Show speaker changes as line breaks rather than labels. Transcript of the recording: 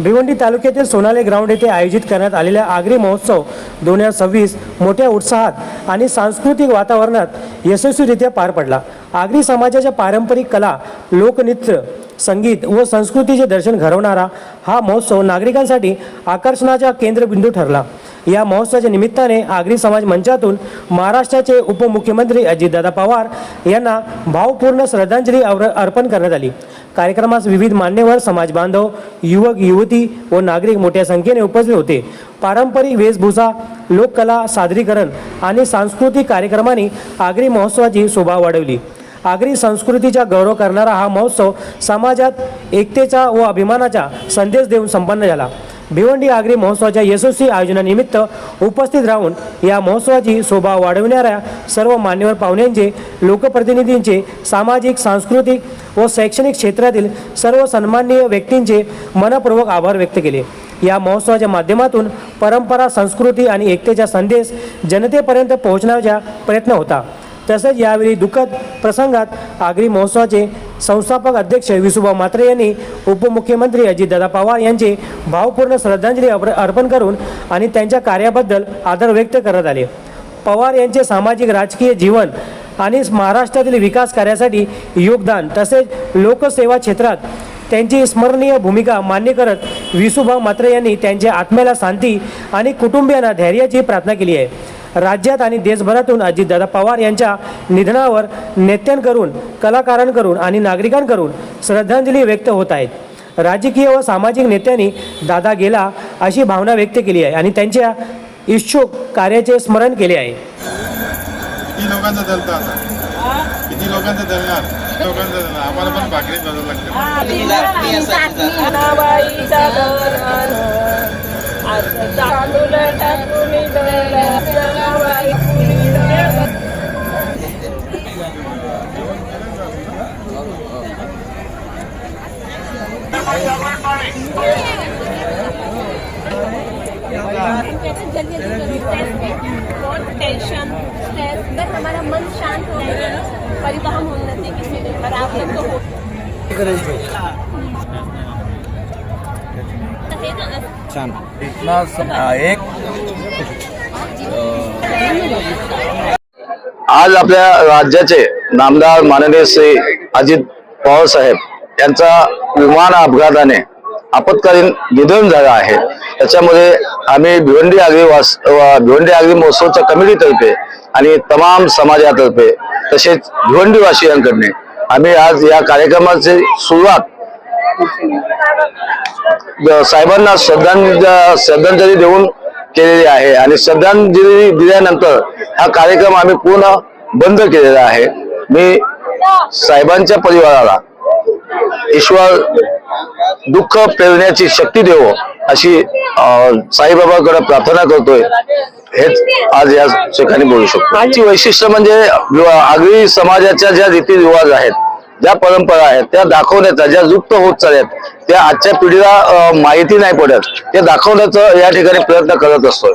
भिवंडी तालुक्यातील सोनाले ग्राउंड येथे आयोजित करण्यात आलेल्या आगरी महोत्सव 2026 मोठ्या उत्साहात आणि सांस्कृतिक वातावरणात यशस्वीरित्या पार पडला। आगरी समाजाच्या पारंपरिक कला, लोकनृत्य, संगीत व संस्कृतीचे दर्शन घडवणारा हा महोत्सव नागरिकांसाठी आकर्षणाचा केंद्रबिंदू ठरला। या महोत्सवाच्या निमित्ताने आगरी समाज मंचातून महाराष्ट्राचे उपमुख्यमंत्री अजितदादा पवार यांना भावपूर्ण श्रद्धांजली अर्पण करण्यात आली। कार्यक्रमास विविध मान्यवर, समाज बांधव, युवक युवती व नागरिक मोठ्या संख्येने उपस्थित होते। पारंपरिक वेशभूषा, लोककला सादरीकरण आणि सांस्कृतिक कार्यक्रमांनी आगरी महोत्सवाची शोभा वाढवली। आगरी संस्कृतीचा गौरव करणारा हा महोत्सव समाजात एकतेचा व अभिमानाचा संदेश देऊन संपन्न झाला। भिवंडी आगरी महोत्सवाच्या यशस्वी आयोजनानिमित्त उपस्थित राहून या महोत्सवाची शोभा वाढविणाऱ्या सर्व मान्यवर पाहुण्यांचे, लोकप्रतिनिधींचे, सामाजिक, सांस्कृतिक व शैक्षणिक क्षेत्रातील सर्व सन्माननीय व्यक्तींचे मनपूर्वक आभार व्यक्त केले। या महोत्सवाच्या माध्यमातून परंपरा, संस्कृती आणि एकतेचा संदेश जनतेपर्यंत पोहोचण्याचा प्रयत्न होता। तसेच यावेळी दुःखद प्रसंगात आगरी महोत्सवाचे संस्थापक अध्यक्ष विसुभाऊ म्हात्रे यांनी उपमुख्यमंत्री अजितदादा पवार यांचे भावपूर्ण श्रद्धांजली अर्पण करून आणि त्यांच्या कार्याबद्दल आदर व्यक्त करण्यात आले। पवार यांचे सामाजिक राजकीय जीवन आणि महाराष्ट्रातील विकास कार्यासाठी योगदान तसेच लोकसेवा क्षेत्रात त्यांची स्मरणीय भूमिका मान्य करत विसुभाऊ म्हात्रे यांनी त्यांच्या आत्म्याला शांती आणि कुटुंबियांना धैर्याची प्रार्थना केली आहे। राज्यात आणि देशभरातून अजितदादा पवार यांच्या निधनावर नेत्यांकडून, कलाकारांकडून आणि नागरिकांकडून श्रद्धांजली व्यक्त होत आहेत। राजकीय व सामाजिक नेत्यांनी दादा गेला अशी भावना व्यक्त केली आहे आणि त्यांच्या इच्छुक कार्याचे स्मरण केले आहे।
किती लोकांचा दलता आता? किती लोकांचा दलणार? लोकांचा दलणार आम्हाला पण भाकरीच बदल
टेंशन, स्ट्रेस, अगर हमारा मन शांत हो गया परिवहन उन्नति किसी भी पर आप लोग को
एक आज आपल्या राज्याचे नामदार माननीय श्री अजित पवार साहेब यांचा विमान अपघाताने आपत्कालीन निधन झालं आहे। त्याच्यामध्ये आम्ही भिवंडी आगरी महोत्सवच्या कमिटीतर्फे आणि तमाम समाजातर्फे तसेच भिवंडी वासियांकडून आम्ही आज या कार्यक्रमाची सुरुवात साहेबांना श्रद्धांजली देऊन केलेली आहे आणि श्रद्धांजली दिल्यानंतर हा कार्यक्रम आम्ही पूर्ण बंद केलेला आहे। मी साहेबांच्या परिवाराला ईश्वर दुःख पेलण्याची शक्ती देवो अशी साईबाबाकडे प्रार्थना करतोय। हेच आज या ठिकाणी बोलू शकतो। आजची वैशिष्ट्य म्हणजे आगरी समाजाच्या ज्या रीतिरिवाज आहेत, ज्या परंपरा आहेत त्या दाखवण्याचा, ज्या लुप्त होत चालल्यात त्या आजच्या पिढीला माहिती नाही पडत, ते दाखवण्याचा या ठिकाणी प्रयत्न करत असतोय।